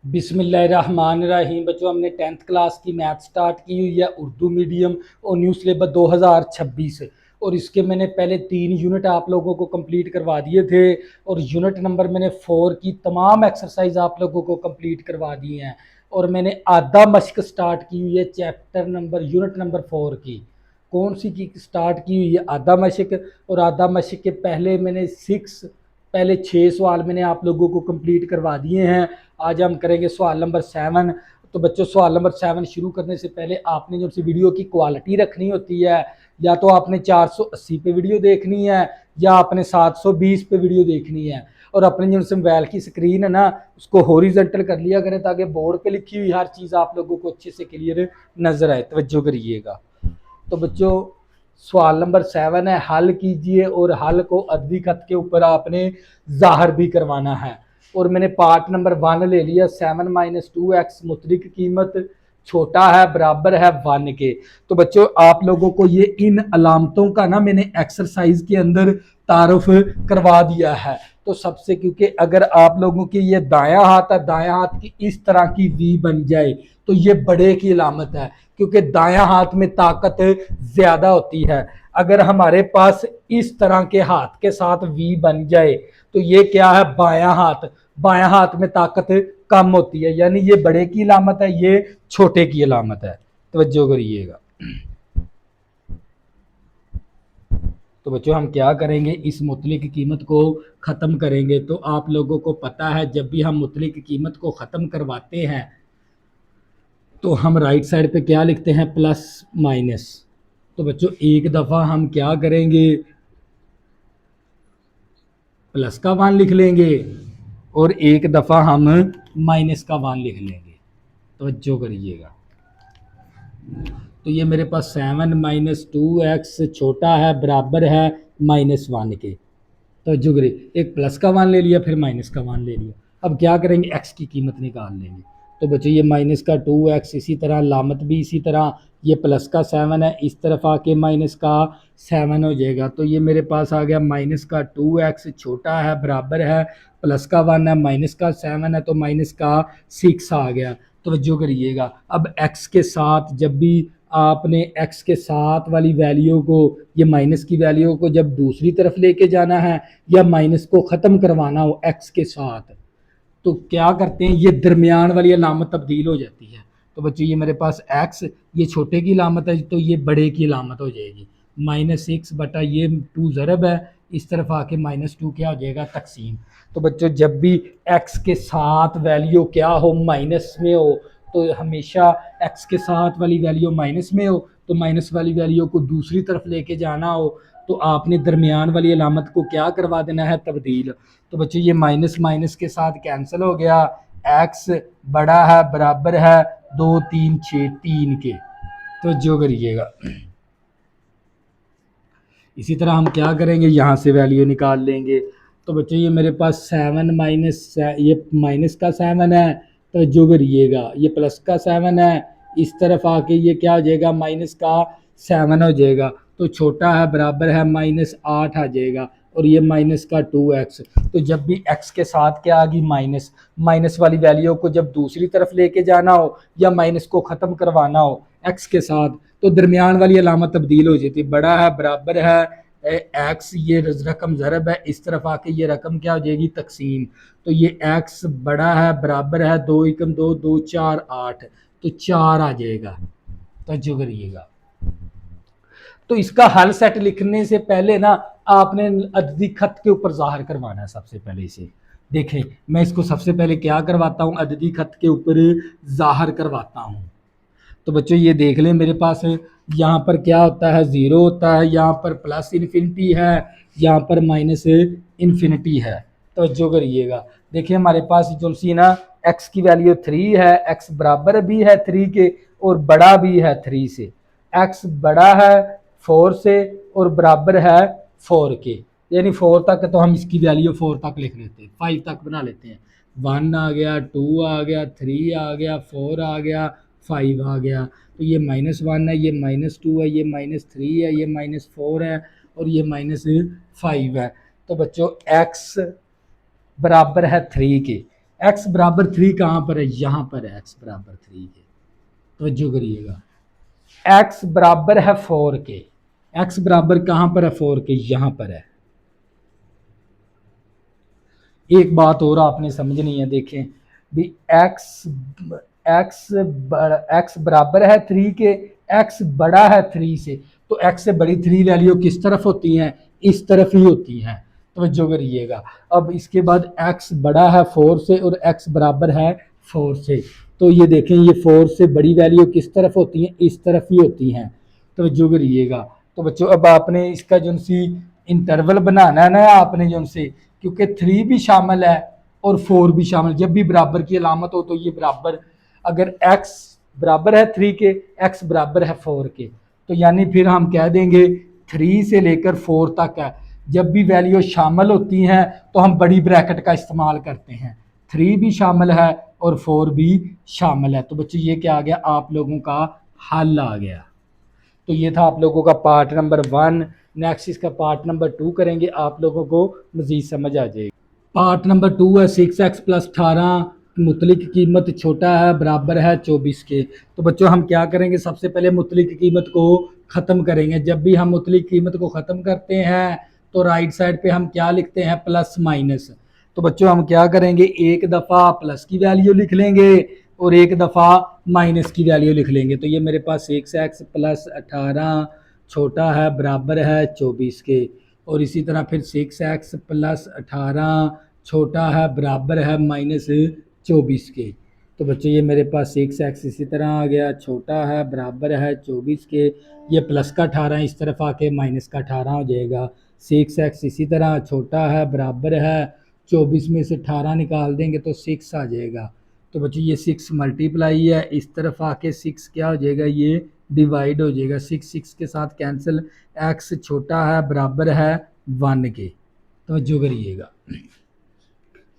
बिस्मिल्लाहिर्रहमानिर्रहीम। बच्चों, हमने 10th क्लास की मैथ स्टार्ट की हुई है, उर्दू मीडियम और न्यू सिलेबस 2026। और इसके मैंने पहले 3 यूनिट आप लोगों को कंप्लीट करवा दिए थे और यूनिट नंबर मैंने 4 की तमाम एक्सरसाइज आप लोगों को कंप्लीट करवा दी हैं। और मैंने आधा मश्क स्टार्ट की हुई है चैप्टर नंबर यूनिट नंबर 4 की। कौन सी की स्टार्ट की हुई है? आधा मश्क। और आधा मश्क के पहले मैंने 6 सवाल मैंने आप लोगों को कंप्लीट करवा दिए हैं। आज हम करेंगे सवाल नंबर 7। तो बच्चों, सवाल नंबर 7 शुरू करने से पहले आपने जो सी वीडियो की क्वालिटी रखनी होती है, या तो आपने 480 पे वीडियो देखनी है या आपने 720 पे वीडियो देखनी है। और अपने जो से मोबाइल की स्क्रीन है ना, उसको हॉरिजॉन्टल कर लिया करें ताकि बोर्ड पे लिखी हुई हर चीज़ आप लोगों को अच्छे से क्लियर नजर आए। तवज्जो करिएगा। तो बच्चों, सवाल नंबर 7 है, हल कीजिए और हल को अददी खत के ऊपर आपने जाहिर भी करवाना है। और मैंने पार्ट नंबर 1 ले लिया। 7 - 2x मुतरिक कीमत छोटा है बराबर है 1 के। तो बच्चों, आप लोगों को ये इन अलामतों का ना मैंने एक्सरसाइज के अंदर तारुफ करवा दिया है। तो सबसे, क्योंकि अगर आप लोगों के ये दायां हाथ है, दायां हाथ की इस तरह की वी बन जाए तो ये बड़े की अलामत है, क्योंकि दायां हाथ में ताकत ज्यादा होती है। अगर हमारे पास इस तरह के हाथ के साथ वी बन जाए तो ये क्या है? बायां हाथ। बायां हाथ में ताकत कम होती है, यानी ये बड़े की अलामत है, ये छोटे की अलामत है। तवज्जो करिएगा। तो बच्चों, हम क्या करेंगे, इस मुतलिक कीमत को ख़त्म करेंगे। तो आप लोगों को पता है, जब भी हम मुतलिक कीमत को ख़त्म करवाते हैं तो हम राइट साइड पे क्या लिखते हैं? Plus minus. तो बच्चों, एक दफ़ा हम क्या करेंगे, प्लस का 1 लिख लेंगे और एक दफ़ा हम माइनस का 1 लिख लेंगे। तवज्जो करिएगा। तो ये मेरे पास 7 - 2x छोटा है बराबर है -1 के। तो जुगरे एक प्लस का 1 ले लिया, फिर माइनस का 1 ले लिया। अब क्या करेंगे? x की कीमत निकाल लेंगे। तो बच्चों, ये माइनस का 2x, इसी तरह लामत भी इसी तरह, ये प्लस का 7 है, इस तरफ आके माइनस का 7 हो जाएगा। तो ये मेरे पास आ गया माइनस का 2x छोटा है बराबर है प्लस का 1 है, माइनस का 7 है तो माइनस का 6 आ गया। तवज्जो करिएगा। अब x के साथ जब भी आपने x के साथ वाली वैल्यू को, ये माइनस की वैल्यू को जब दूसरी तरफ लेके जाना है या माइनस को ख़त्म करवाना हो x के साथ, तो क्या करते हैं? ये दरमियान वाली अलामत तब्दील हो जाती है। तो बच्चों, ये मेरे पास x, ये छोटे की अलामत है तो ये बड़े की अलामत हो जाएगी। -6 बटा ये 2 ज़रब है, इस तरफ आके -2 क्या हो जाएगा? तकसीम। तो बच्चों, जब भी x के साथ वैल्यू क्या हो? माइनस में हो। तो हमेशा x के साथ वाली वैल्यू माइनस में हो, तो माइनस वाली वैल्यू को दूसरी तरफ लेके जाना हो तो आपने दरमियान वाली अलामत को क्या करवा देना है? तब्दील। तो बच्चों, ये माइनस माइनस के साथ कैंसिल हो गया। x बड़ा है बराबर है 2 3 6 3 के। तो जो करिएगा। इसी तरह हम क्या करेंगे? यहाँ से वैल्यू निकाल लेंगे। तो बच्चों, ये मेरे पास 7 माइनस, ये माइनस का 7 है तो जो करिएगा, ये प्लस का 7 है, इस तरफ आके ये क्या हो जाएगा? माइनस का 7 हो जाएगा। तो छोटा है बराबर है -8 आ जाएगा और ये माइनस का 2x। तो जब भी x के साथ क्या आ गई? माइनस, माइनस वाली वैल्यू को जब दूसरी तरफ लेके जाना हो या माइनस को ख़त्म करवाना हो x के साथ, तो दरमियान वाली अलामत तब्दील हो जाती है। बड़ा है बराबर है x, ये रकम ज़रब है, इस तरफ आके ये रकम क्या हो जाएगी? तकसीम। तो ये x बड़ा है बराबर है 2 एकम 2 2 4 8, तो 4 आ जाएगा। तो जो करिएगा। तो इसका हल सेट लिखने से पहले ना आपने अददी खत के ऊपर जाहिर करवाना है। सबसे पहले इसे देखें, मैं इसको सबसे पहले क्या करवाता हूँ? अददी खत के ऊपर जाहिर करवाता हूँ। तो बच्चों, ये देख लें, मेरे पास यहाँ पर क्या होता है? 0 होता है, यहाँ पर प्लस इन्फिनिटी है, यहाँ पर माइनस इन्फिनिटी है। तो जो करिएगा, देखिए हमारे पास जो सी ना x की वैल्यू 3 है, x बराबर भी है 3 के और बड़ा भी है 3 से। x बड़ा है 4 से और बराबर है 4 के, यानी 4 तक तो हम इसकी वैल्यू 4 तक लिख लेते हैं, 5 तक बना लेते हैं। 1 आ गया, 2 आ गया, 3 आ गया, 4 आ गया, 5 आ गया। तो ये -1 है, ये -2 है, ये -3 है, ये -4 है और ये -5 है। तो बच्चों, x बराबर है 3 के। एक्स बराबर 3 कहाँ पर है, यहाँ पर है एक्स बराबर 3 के। तवज्जो करिएगा, एक्स बराबर है 4 के। एक्स बराबर कहाँ पर है, 4 के, यहाँ पर है। एक बात और आपने समझनी है, देखें भी एक्स एक्स एक्स बराबर है 3 के, एक्स बड़ा है 3 से, तो एक्स से बड़ी 3 वैल्यू किस तरफ होती हैं, इस तरफ ही होती हैं। तवज्जो करिएगा। अब इसके बाद x बड़ा है 4 से और x बराबर है 4 से, तो ये देखें ये 4 से बड़ी वैल्यू किस तरफ होती हैं, इस तरफ ही होती हैं। तवज्जो करिएगा। तो बच्चों अब आपने इसका जो सी इंटरवल बनाना है ना, आपने जो से, क्योंकि 3 भी शामिल है और 4 भी शामिल, जब भी बराबर की अलामत हो तो ये बराबर, अगर x बराबर है 3 के, x बराबर है 4 के, तो यानी फिर हम कह देंगे 3 से लेकर 4 तक है, जब भी वैल्यू शामिल होती हैं तो हम बड़ी ब्रैकेट का इस्तेमाल करते हैं। 3 भी शामिल है और 4 भी शामिल है। तो बच्चों ये क्या आ गया, आप लोगों का हल आ गया। तो ये था आप लोगों का पार्ट नंबर 1। नेक्स्ट इसका पार्ट नंबर 2 करेंगे, आप लोगों को मजीद समझ आ जाएगी। पार्ट नंबर 2 है 6x प्लस 18 मुतलिक कीमत छोटा है बराबर है 24 के। तो बच्चों हम क्या करेंगे, सबसे पहले मुतलिक कीमत को ख़त्म करेंगे। जब भी हम मुतलिक कीमत को ख़त्म करते हैं तो राइट साइड पे हम क्या लिखते हैं, प्लस माइनस। तो बच्चों हम क्या करेंगे, एक दफ़ा प्लस की वैल्यू लिख लेंगे और एक दफ़ा माइनस की वैल्यू लिख लेंगे। तो ये मेरे पास 6x प्लस 18 छोटा है बराबर है 24 के, और इसी तरह फिर 6x प्लस 18 छोटा है बराबर है माइनस 24 के। तो बच्चों ये मेरे पास 6x इसी तरह आ गया, छोटा है बराबर है 24 के, ये प्लस का 18 इस तरफ आके माइनस का 18 हो जाएगा। 6x इसी तरह छोटा है बराबर है 24 में से 18 निकाल देंगे तो 6 आ जाएगा। तो बच्चों ये 6 मल्टीप्लाई है, इस तरफ आके 6 क्या हो जाएगा, ये डिवाइड हो जाएगा। 6 के साथ कैंसिल, x छोटा है बराबर है 1 के। तवज्जो करिएगा।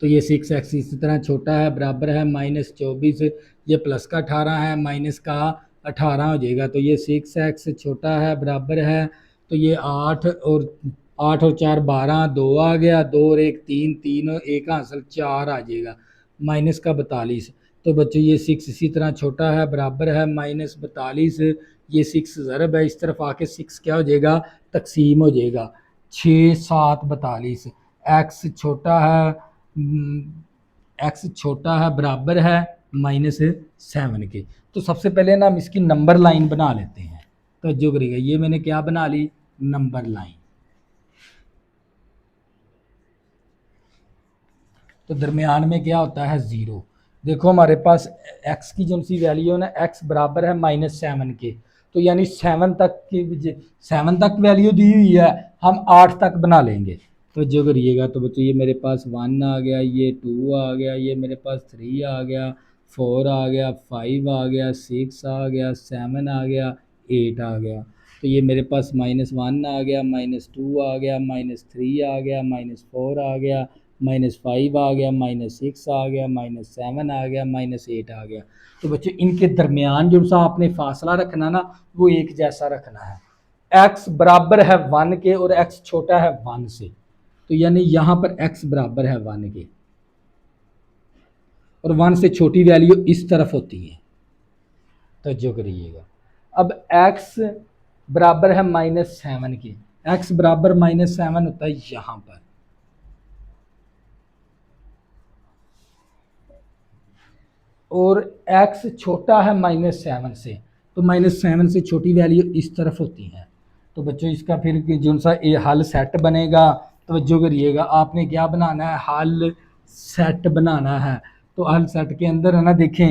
तो ये 6x इसी तरह छोटा है बराबर है माइनस 24, ये प्लस का 18 है माइनस का 18 हो जाएगा। तो ये 6x छोटा है बराबर है, तो ये 8 और 4 12, 2 आ गया, 2 और 1 3, 3 और 1 हासिल 4 आ जाएगा, माइनस का 42। तो बच्चों ये 6 इसी तरह छोटा है बराबर है माइनस 42, ये 6 ज़रब है, इस तरफ आके 6 क्या हो जाएगा, तकसीम हो जाएगा, 6 7 42। एक्स छोटा है बराबर है माइनस 7 के। तो सबसे पहले ना हम इसकी नंबर लाइन बना लेते हैं। तो जो करेगा, ये मैंने क्या बना ली, नंबर लाइन। तो दरमियान में क्या होता है, 0। देखो हमारे पास x की जो सी वैल्यू है ना, x बराबर है -7 के, तो यानी 7 तक वैल्यू दी हुई है, हम 8 तक बना लेंगे। तो जो करिएगा, तो बच्चों ये मेरे पास 1 आ गया, ये 2 आ गया, ये मेरे पास 3 आ गया, 4 आ गया, 5 आ गया, 6 आ गया, 7 आ गया, 8 आ गया। तो ये मेरे पास -1 आ गया, -2 आ गया, -3 आ गया, -4 आ गया, -5 आ गया, -6 आ गया, -7 आ गया, -8 आ गया। तो बच्चों इनके दरमियान जो सा आपने फासला रखना ना, वो एक जैसा रखना है। x बराबर है 1 के और x छोटा है 1 से, तो यानी यहाँ पर x बराबर है 1 के और 1 से छोटी वैल्यू इस तरफ होती है। तो जो करिएगा, अब x बराबर है -7 के, x बराबर -7 होता है यहाँ पर, और x छोटा है -7 से, तो -7 से छोटी वैल्यू इस तरफ होती है। तो बच्चों इसका फिर जो सा ये हल सेट बनेगा, तवज्जो करिएगा, आपने क्या बनाना है, हल सेट बनाना है। तो हल सेट के अंदर है ना, देखें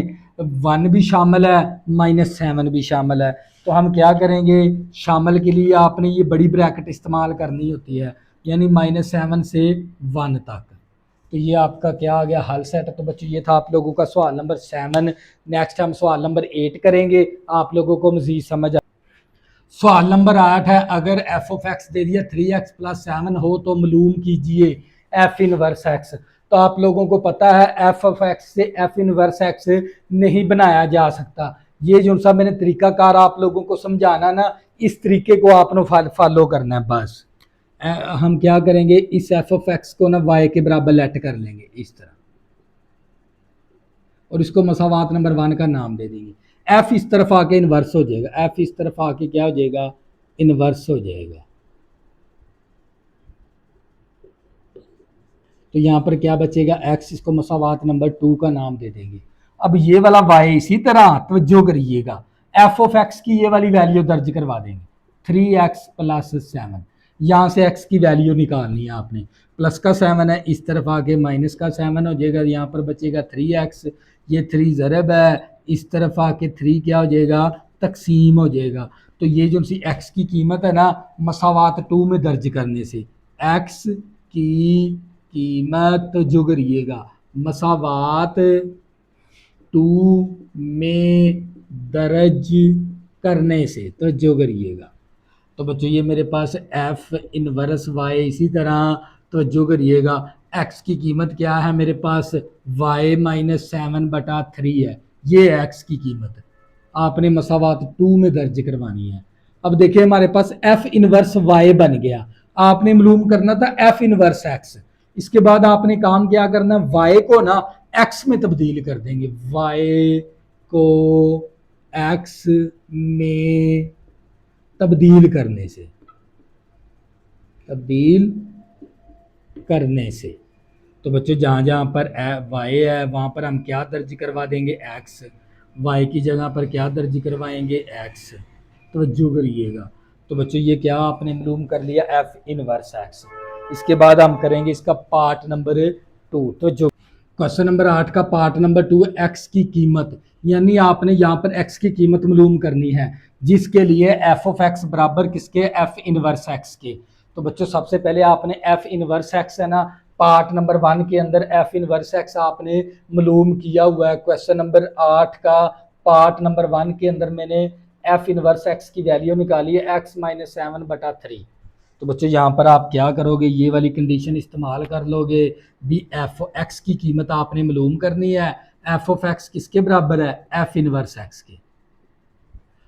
1 भी शामिल है, -7 भी शामिल है। तो हम क्या करेंगे, शामिल के लिए आपने ये बड़ी ब्रैकेट इस्तेमाल करनी होती है, यानी -7 से 1 तक। तो ये आपका क्या आ गया, हल सेट। तो बच्चों ये था आप लोगों का सवाल नंबर 7। नेक्स्ट हम सवाल नंबर 8 करेंगे, आप लोगों को मजीद समझ। सवाल नंबर 8 है, अगर एफ ऑफ एक्स दे दिया 3x प्लस 7 हो तो मालूम कीजिए एफ इनवर्स एक्स। तो आप लोगों को पता है एफ ऑफ एक्स से एफ इनवर्स एक्स नहीं बनाया जा सकता। ये जो सा मैंने तरीकाकार आप लोगों को समझाना ना, इस तरीके को आपने फॉलो करना है बस। हम क्या करेंगे, इस एफ ऑफ एक्स को ना वाई के बराबर लेट कर लेंगे इस तरह। और इसको मसावात नंबर 1 का नाम दे देंगे। एफ इस तरफ आके इन्वर्स हो जाएगा, एफ इस तरफ आके क्या हो जाएगा, इन्वर्स हो जाएगा। तो यहाँ पर क्या बचेगा, एक्स, इसको मसावात नंबर 2 का नाम दे देंगे। अब ये वाला वाई इसी तरह तवज्जो करिएगा, एफ ऑफ एक्स की ये वाली वैल्यू दर्ज करवा देंगे 3x प्लस 7। यहाँ से x की वैल्यू निकालनी है आपने, प्लस का 7 है, इस तरफ आके माइनस का 7 हो जाएगा, यहाँ पर बचेगा 3x, ये 3 ज़रब है, इस तरफ आके 3 क्या हो जाएगा, तकसीम हो जाएगा। तो ये जो सी x की कीमत है ना, मसावात 2 में दर्ज करने से x की कीमत जो करिएगा मसावात 2 में दर्ज करने से, तो जो करिएगा। तो बच्चों ये मेरे पास एफ इनवर्स वाई, इसी तरह तो जो करिएगा एक्स की कीमत क्या है मेरे पास, वाई माइनस 7/3 है, ये एक्स की कीमत आपने मसावात 2 में दर्ज करवानी है। अब देखिए हमारे पास एफ इनवर्स वाई बन गया, आपने मालूम करना था एफ इनवर्स एक्स। इसके बाद आपने काम क्या करना, वाई को ना एक्स में तब्दील कर देंगे, वाई को एक्स में तब्दील करने से, तब्दील करने से। तो बच्चों जहाँ जहाँ पर वाई है वहाँ पर हम क्या दर्ज करवा देंगे, एक्स, वाई की जगह पर क्या दर्ज करवाएंगे, एक्स। तो जो करिएगा। तो बच्चों ये क्या आपने मालूम कर लिया, एफ इनवर्स एक्स। इसके बाद हम करेंगे इसका पार्ट नंबर 2। तो जो क्वेश्चन नंबर 8 का पार्ट नंबर 2, एक्स की कीमत, यानी आपने यहाँ पर एक्स की कीमत मालूम करनी है, जिसके लिए एफ ऑफ एक्स बराबर किसके, एफ इनवर्स एक्स के। तो बच्चों सबसे पहले आपने एफ इनवर्स एक्स है ना, पार्ट नंबर 1 के अंदर एफ इनवर्स एक्स आपने मालूम किया हुआ है। क्वेश्चन नंबर 8 का पार्ट नंबर 1 के अंदर मैंने एफ इनवर्स एक्स की वैल्यू निकाली है, एक्स माइनस 7/3। तो बच्चों यहाँ पर आप क्या करोगे, ये वाली कंडीशन इस्तेमाल कर लोगे भी, एफ एक्स की कीमत आपने मालूम करनी है, एफ ऑफ एक्स किसके बराबर है, एफ इनवर्स एक्स के।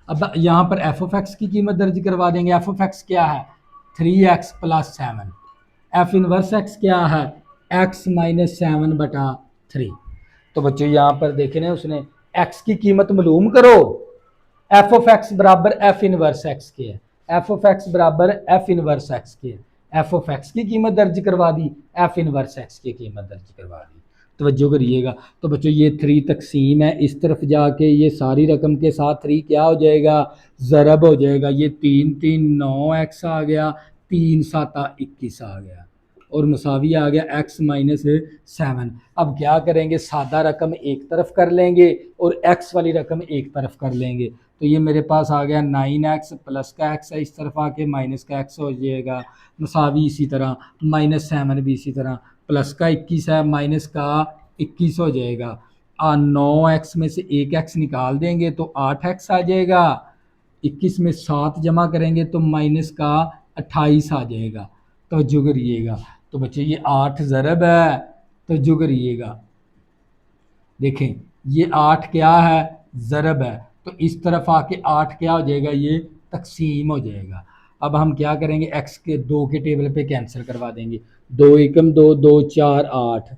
अब यहाँ पर एफ ऑफ एक्स की कीमत दर्ज करवा देंगे, एफ ऑफ एक्स क्या है, 3x plus 7, F inverse x क्या है, x माइनस 7/3। तो बच्चों यहाँ पर देखे ना उसने x की कीमत मालूम करो, एफ ऑफ एक्स बराबर एफ इनवर्स एक्स के है, एफ ऑफ एक्स बराबर एफ इनवर्स एक्स के है, एफ ऑफ एक्स की कीमत दर्ज करवा दी, एफ इनवर्स एक्स की कीमत दर्ज करवा दी। तवज्जो करिएगा। तो बच्चों ये 3 तकसीम है, इस तरफ जाके ये सारी रकम के साथ 3 क्या हो जाएगा, ज़रब हो जाएगा, ये 3 3 9x आ गया, 3 7 21 आ गया, और मसावी आ गया x माइनस 7। अब क्या करेंगे, सादा रकम एक तरफ कर लेंगे और x वाली रकम एक तरफ कर लेंगे। तो ये मेरे पास आ गया 9x, प्लस का x है, इस तरफ आके माइनस का x हो जाएगा, मसावी इसी तरह, माइनस 7 भी इसी तरह, प्लस का 21 है, माइनस का 21 हो जाएगा। 9x में से एक x निकाल देंगे तो 8x आ जाएगा, 21 में 7 जमा करेंगे तो माइनस का 28 आ जाएगा। तो जो करिएगा। तो बच्चे ये 8 ज़रब है, तो जो करिएगा, देखें ये 8 क्या है, ज़रब है, तो इस तरफ आके 8 क्या हो जाएगा, ये तकसीम हो जाएगा। अब हम क्या करेंगे, x के 2 के टेबल पे कैंसिल करवा देंगे, 2 एकम 2, 2 4 8,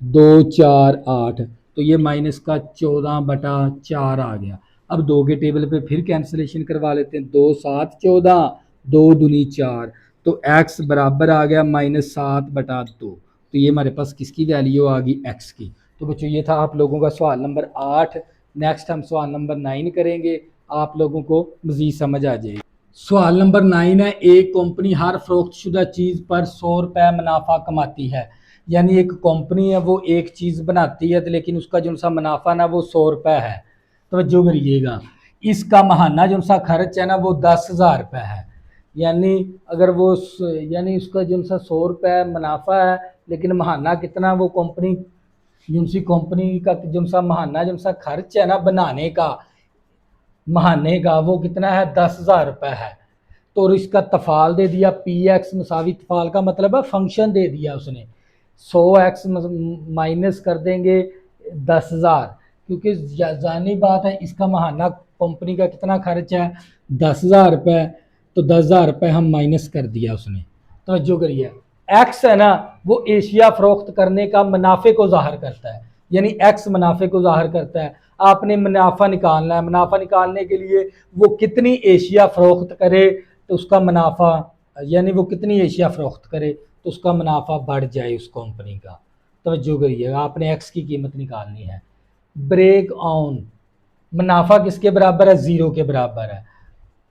2 4 8, तो ये माइनस का 14/4 आ गया। अब 2 के टेबल पे फिर कैंसिलेशन करवा लेते हैं, 2 7 14, 2 दूनी 4, तो x बराबर आ गया -7/2। तो ये हमारे पास किसकी वैल्यू आ गई, x की। तो बच्चों ये था आप लोगों का सवाल नंबर 8। नेक्स्ट हम सवाल नंबर 9 करेंगे, आप लोगों को मज़ीद समझ आ जाएगी। सवाल नंबर 9 है, एक कंपनी हर फरोख्तशुदा चीज़ पर 100 रुपये मुनाफा कमाती है। यानी एक कंपनी है वो एक चीज़ बनाती है, लेकिन उसका जो सा मुनाफा ना वो 100 रुपये है। तो जो करिएगा, इसका महाना जो सा खर्च है ना वो 10,000 रुपये है। यानी अगर वो यानी उसका जो सा 100 रुपये मुनाफा है, लेकिन महाना कितना, वो कंपनी जो सी कंपनी का जो सा महाना जो सा खर्च है ना बनाने का, महाने का, वो कितना है, 10,000 रुपये है। तो इसका तफाल दे दिया, पी एक्स मसावी, तफाल का मतलब है फंक्शन दे दिया उसने, 100x माइनस कर देंगे 10,000, क्योंकि जानी बात है इसका महाना कंपनी का कितना खर्च है, 10,000 रुपये, तो 10,000 रुपये हम माइनस कर दिया उसने। तो जो करिए, एक्स है ना वो एशिया फरोख्त करने का मुनाफे को ज़ाहिर करता है। यानी एक्स मुनाफे को ज़ाहिर करता है। आपने मुनाफा निकालना है, मुनाफा निकालने के लिए वो कितनी एशिया फ़रोख्त करे तो उसका मुनाफा, यानी वो कितनी एशिया फ़रोख्त करे तो उसका मुनाफा बढ़ जाए उस कंपनी का। तवज्जो करिएगा, आपने एक्स की कीमत निकालनी है। ब्रेक ऑन, मुनाफा किसके बराबर है? ज़ीरो के बराबर है।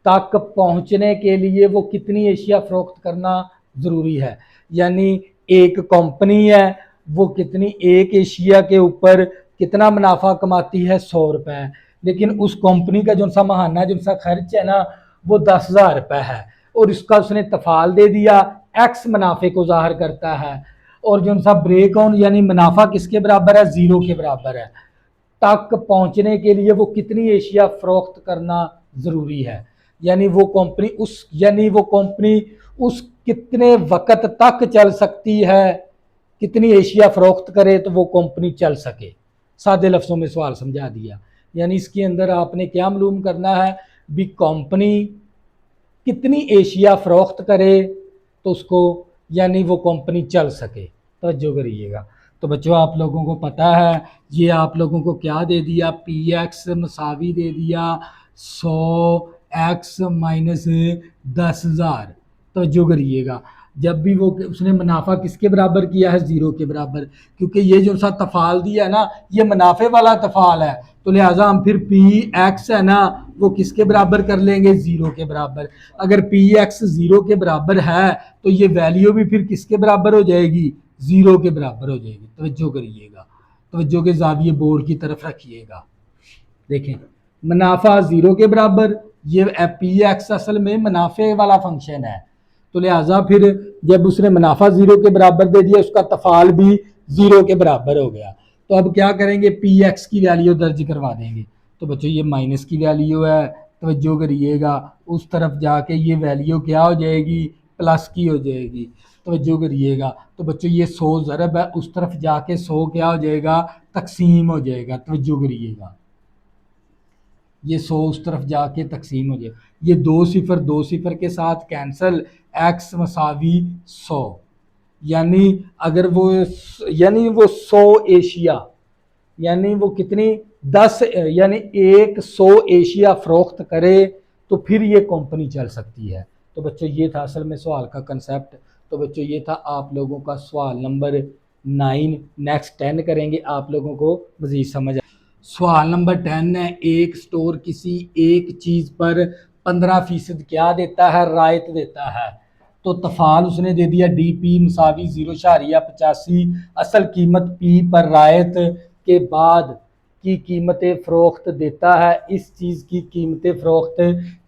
तक पहुंचने के लिए वो कितनी एशिया फ़रोख्त करना ज़रूरी है, यानी एक कंपनी है वो कितनी, एक एशिया के ऊपर कितना मुनाफा कमाती है? 100 रुपये, लेकिन उस कंपनी का जो सा महाना जो सा खर्च है ना वो 10,000 रुपये है, और इसका उसने तफाल दे दिया, एक्स मुनाफे को ज़ाहिर करता है। और जो सा ब्रेक ऑन यानी मुनाफा किसके बराबर है? ज़ीरो के बराबर है। तक पहुंचने के लिए वो कितनी एशिया फ़रोख्त करना ज़रूरी है, यानी वो कंपनी उस कितने वक़्त तक चल सकती है, कितनी एशिया फ़रोख्त करे तो वो कंपनी चल सके। सादे लफ्ज़ों में सवाल समझा दिया। यानी इसके अंदर आपने क्या मालूम करना है भी कंपनी कितनी एशिया फ़रोख्त करे तो उसको, यानी वो कंपनी चल सके। तवज्जो करिएगा। तो बच्चों आप लोगों को पता है ये आप लोगों को क्या दे दिया? पी एक्स मसावी दे दिया 100 x माइनस 10,000। तवज्जो करिएगा, जब भी वो उसने मुनाफा किसके बराबर किया है? ज़ीरो के बराबर, क्योंकि ये जो सा तफाल दिया है ना ये मुनाफे वाला तफाल है, तो लिहाजा हम फिर पी एक्स है ना वो किसके बराबर कर लेंगे? ज़ीरो के बराबर। अगर पी एक्स ज़ीरो के बराबर है तो ये वैल्यू भी फिर किसके बराबर हो जाएगी? ज़ीरो के बराबर हो जाएगी। तवज्जो करिएगा, तवज्जो के ज़ाविये बोर्ड की तरफ रखिएगा। देखें मुनाफा ज़ीरो के बराबर, ये पी एक्स असल में मुनाफे वाला फंक्शन है, तो लिहाजा फिर जब उसने मुनाफा ज़ीरो के बराबर दे दिया उसका तफाल भी ज़ीरो के बराबर हो गया। तो अब क्या करेंगे? पी एक्स की वैल्यू दर्ज करवा देंगे। तो बच्चों ये माइनस की वैल्यू है, तवज्जो करिएगा, उस तरफ जाके ये वैल्यू क्या हो जाएगी? प्लस की हो जाएगी। तवज्जो करिएगा, तो बच्चों ये 100 ज़रब है, उस तरफ जाके 100 क्या हो जाएगा? तकसीम हो जाएगा। तवज्जो करिएगा, ये 100 उस तरफ जाके तकसीम हो जाए, ये दो सिफर के साथ कैंसल, एक्स मसावी 100, यानी अगर वो, यानी वो 100 एशिया, यानी वो कितनी 10, यानी 100 एशिया फ़रोख्त करे तो फिर ये कंपनी चल सकती है। तो बच्चों ये था असल में सवाल का कंसेप्ट। तो बच्चों ये था आप लोगों का सवाल नंबर 9। नेक्स्ट 10 करेंगे, आप लोगों को मज़ीद समझ। सवाल नंबर 10 है, एक स्टोर किसी एक चीज़ पर 15% क्या देता है? रायत देता है। तो तफाल उसने दे दिया डी पी मसावी 0.85, असल कीमत पी पर रायत के बाद की कीमतें फ़रोख्त देता है। इस चीज़ की कीमतें फ़रोख्त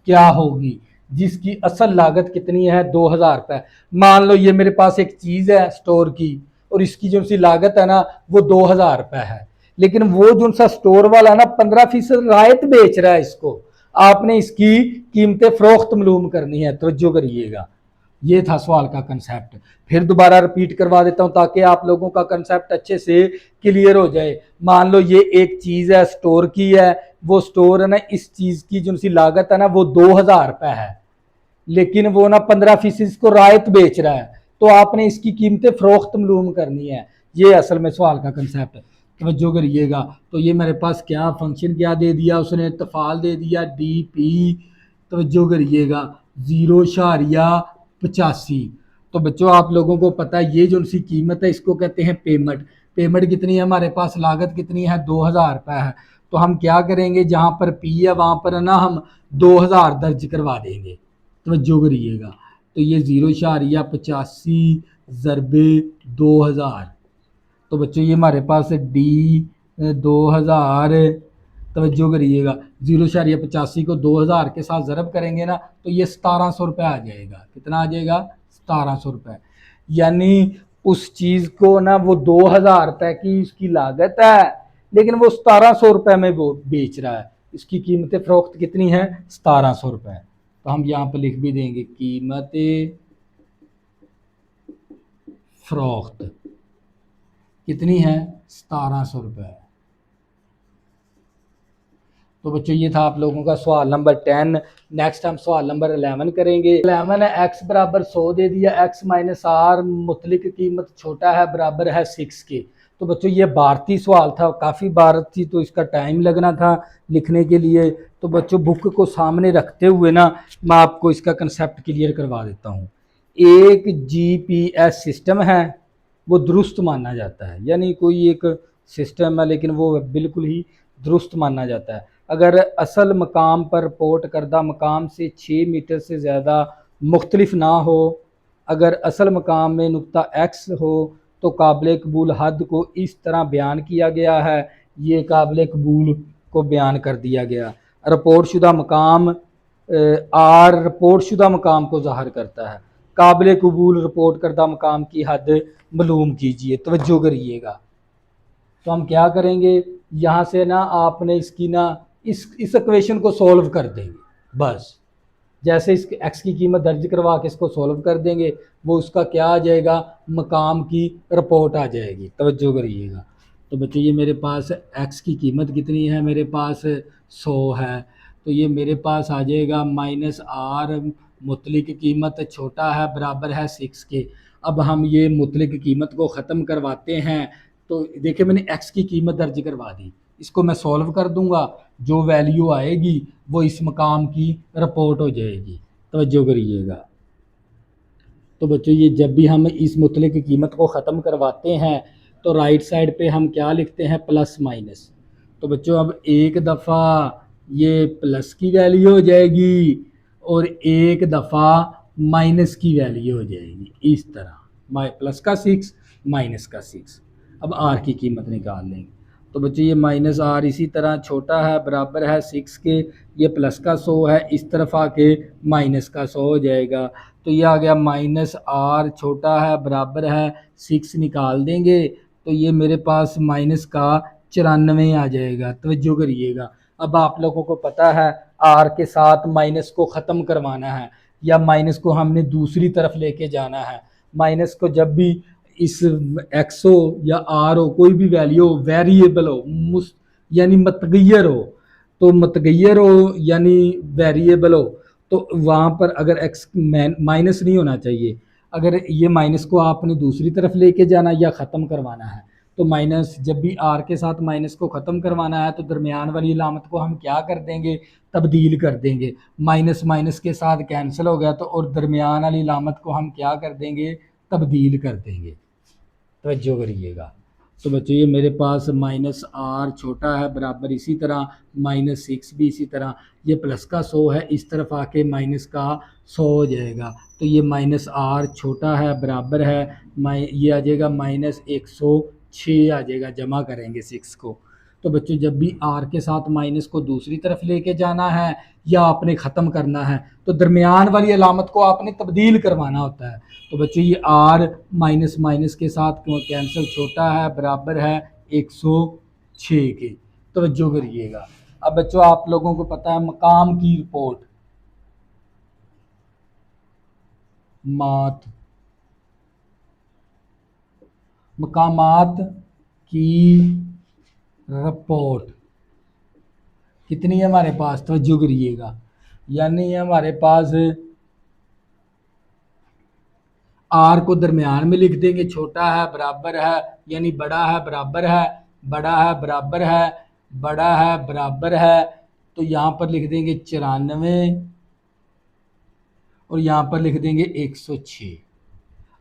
क्या होगी जिसकी असल लागत कितनी है? 2,000 रुपये। मान लो ये मेरे पास एक चीज़ है स्टोर की और इसकी जो सी लागत है ना वो 2,000 रुपये है, लेकिन वो जो सा स्टोर वाला ना 15% रायत बेच रहा है इसको, आपने इसकी कीमतें फ़रोख्त मालूम करनी है। तवज्जो करिएगा, ये था सवाल का कंसेप्ट। फिर दोबारा रिपीट करवा देता हूं ताकि आप लोगों का कंसेप्ट अच्छे से क्लियर हो जाए। मान लो ये एक चीज़ है स्टोर की है, वो स्टोर है ना इस चीज़ की जो सी लागत है ना वो 2,000 रुपये है, लेकिन वो ना 15% इसको रायत बेच रहा है, तो आपने इसकी कीमतें फ़रोख्त मालूम करनी है। ये असल में सवाल का कंसेप्ट है। तवज्जो करिएगा, तो ये मेरे पास क्या फंक्शन क्या दे दिया उसने? तफाल दे दिया डी पी, तवज्जो करिएगा 0.85। तो बच्चों आप लोगों को पता है ये जो सी कीमत है इसको कहते हैं पेमेंट। पेमेंट कितनी है हमारे पास? लागत कितनी है? 2,000 रुपये है। तो हम क्या करेंगे, जहाँ पर पी है वहाँ पर ना हम 2,000 दर्ज करवा देंगे। तवज्जो करिएगा, तो ये 0.85 ज़रबे 2,000। तो बच्चों ये हमारे पास डी 2,000, तवज्जो करिएगा 0.85 को 2,000 के साथ ज़रब करेंगे ना तो ये 1,700 रुपये आ जाएगा। कितना आ जाएगा? 1,700 रुपये। यानी उस चीज़ को ना वो 2,000 रुपये की उसकी लागत है, लेकिन वो 1,700 रुपये में वो बेच रहा है। इसकी कीमतें फ़रोख्त कितनी है? 1,700 रुपये। तो हम यहाँ पर लिख भी देंगे कीमतें फ़रोख्त कितनी है? 1,700 रुपये। तो बच्चों ये था आप लोगों का सवाल नंबर 10। नेक्स्ट हम सवाल नंबर 11 करेंगे। 11 है, एक्स बराबर 100 दे दिया, एक्स माइनस आर मुतलिक कीमत छोटा है बराबर है 6 के। तो बच्चों ये भारतीय सवाल था, काफ़ी भारत थी तो इसका टाइम लगना था लिखने के लिए। तो बच्चों बुक को सामने रखते हुए ना मैं आपको इसका कंसेप्ट क्लियर करवा देता हूँ। एक जीपीएस सिस्टम है वो दुरुस्त माना जाता है, यानी कोई एक सिस्टम है लेकिन वो बिल्कुल ही दुरुस्त माना जाता है अगर असल मकाम पर रिपोर्ट करदा मकाम से 6 मीटर से ज़्यादा मुख्तलिफ ना हो। अगर असल मकाम में नुक्ता एक्स हो तो काबिल कबूल हद को इस तरह बयान किया गया है, ये काबिल कबूल को बयान कर दिया गया। रिपोर्ट शुदा मकाम आर रिपोर्ट शुदा मकाम को ज़ाहिर करता है। काबिल कबूल रिपोर्ट करदा मकाम की हद मालूम कीजिए, तवज्जो करिएगा। तो हम क्या करेंगे, यहाँ से ना आपने इसकी ना इस इक्वेशन को सॉल्व कर देंगे। बस जैसे इस एक्स की कीमत दर्ज करवा के इसको सॉल्व कर देंगे, वो उसका क्या आ जाएगा, मकाम की रिपोर्ट आ जाएगी। तवज्जो करिएगा। तो बच्चों ये मेरे पास एक्स की कीमत कितनी है, मेरे पास 100 है। तो ये मेरे पास आ जाएगा माइनस आर मुतलिक कीमत छोटा है बराबर है 6 के। अब हम ये मुतलिक कीमत को ख़त्म करवाते हैं। तो देखिए मैंने एक्स की कीमत दर्ज करवा दी, इसको मैं सॉल्व कर दूंगा, जो वैल्यू आएगी वो इस मकाम की रिपोर्ट हो जाएगी। तवज्जो करिएगा। तो बच्चों ये जब भी हम इस मुतलिक कीमत को ख़त्म करवाते हैं तो राइट साइड पे हम क्या लिखते हैं, प्लस माइनस। तो बच्चों अब एक दफ़ा ये प्लस की वैल्यू हो जाएगी और एक दफ़ा माइनस की वैल्यू हो जाएगी, इस तरह प्लस का 6 माइनस का 6। अब आर की कीमत निकाल लेंगे। तो बच्चों ये माइनस आर इसी तरह छोटा है बराबर है 6 के, ये प्लस का 100 है, इस तरफ आके माइनस का 100 हो जाएगा। तो ये आ गया माइनस आर छोटा है बराबर है 6, निकाल देंगे तो ये मेरे पास माइनस का 94 आ जाएगा। तवज्जो करिएगा। अब आप लोगों को पता है आर के साथ माइनस को ख़त्म करवाना है या माइनस को हमने दूसरी तरफ लेके जाना है। माइनस को जब भी इस एक्स हो या आर हो, कोई भी वैल्यू हो, वेरिएबल हो, यानी मतगैर हो, तो मतगैर हो यानी वेरिएबल हो, तो वहाँ पर अगर एक्स माइनस नहीं होना चाहिए। अगर ये माइनस को आपने दूसरी तरफ लेके जाना या ख़त्म करवाना है तो माइनस, जब भी आर के साथ माइनस को ख़त्म करवाना है तो दरमियान वाली अलामत को हम क्या कर देंगे, तब्दील कर देंगे। माइनस माइनस के साथ कैंसिल हो गया तो और दरमियान वाली अलामत को हम क्या कर देंगे, तब्दील कर देंगे। तवज्जो करिएगा। तो बच्चों ये मेरे पास माइनस आर छोटा है बराबर इसी तरह माइनस 6 भी इसी तरह, ये प्लस का 100 है, इस तरफ आके माइनस का 100 हो जाएगा। तो ये माइनस आर छोटा है बराबर है ये आ जाएगा माइनस 106 आ जाएगा, जमा करेंगे 6 को। तो बच्चों जब भी आर के साथ माइनस को दूसरी तरफ लेके जाना है या आपने ख़त्म करना है तो दरमियान वाली अलामत को आपने तब्दील करवाना होता है। तो बच्चों ये आर माइनस माइनस के साथ कैंसिल छोटा है बराबर है 106 के। तवज्जो करिएगा। अब बच्चों आप लोगों को पता है मकाम की रिपोर्ट, मकामात की रिपोर्ट कितनी है हमारे पास, तवज्जो करिएगा। यानी हमारे पास आर को दरमियान में लिख देंगे, छोटा है बराबर है यानी बड़ा है बराबर है, बड़ा है बराबर है, बड़ा है बराबर है। तो यहाँ पर लिख देंगे 94 और यहाँ पर लिख देंगे 106।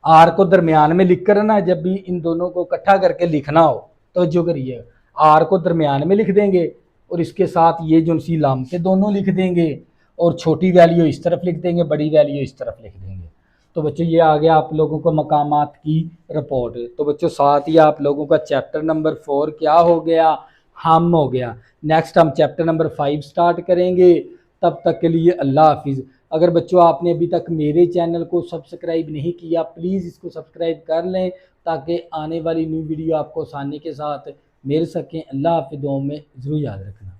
आर को दरमियान में लिख कर ना जब भी इन दोनों को इकट्ठा करके लिखना हो तो जो करिए आर को दरमियान में लिख देंगे और इसके साथ ये जो सी लामतें दोनों लिख देंगे और छोटी वैल्यू इस तरफ लिख देंगे, बड़ी वैल्यू इस तरफ लिख देंगे। तो बच्चों ये आ गया आप लोगों को मकामात की रिपोर्ट। तो बच्चों साथ ही आप लोगों का चैप्टर नंबर 4 क्या हो गया, हम हो गया। नेक्स्ट हम चैप्टर नंबर 5 स्टार्ट करेंगे। तब तक के लिए अल्लाह हाफिज़। अगर बच्चों आपने अभी तक मेरे चैनल को सब्सक्राइब नहीं किया प्लीज़ इसको सब्सक्राइब कर लें ताकि आने वाली न्यू वीडियो आपको आसानी के साथ मिल सकें। अल्लाह हाफिज़। दुआओं में ज़रूर याद रखना।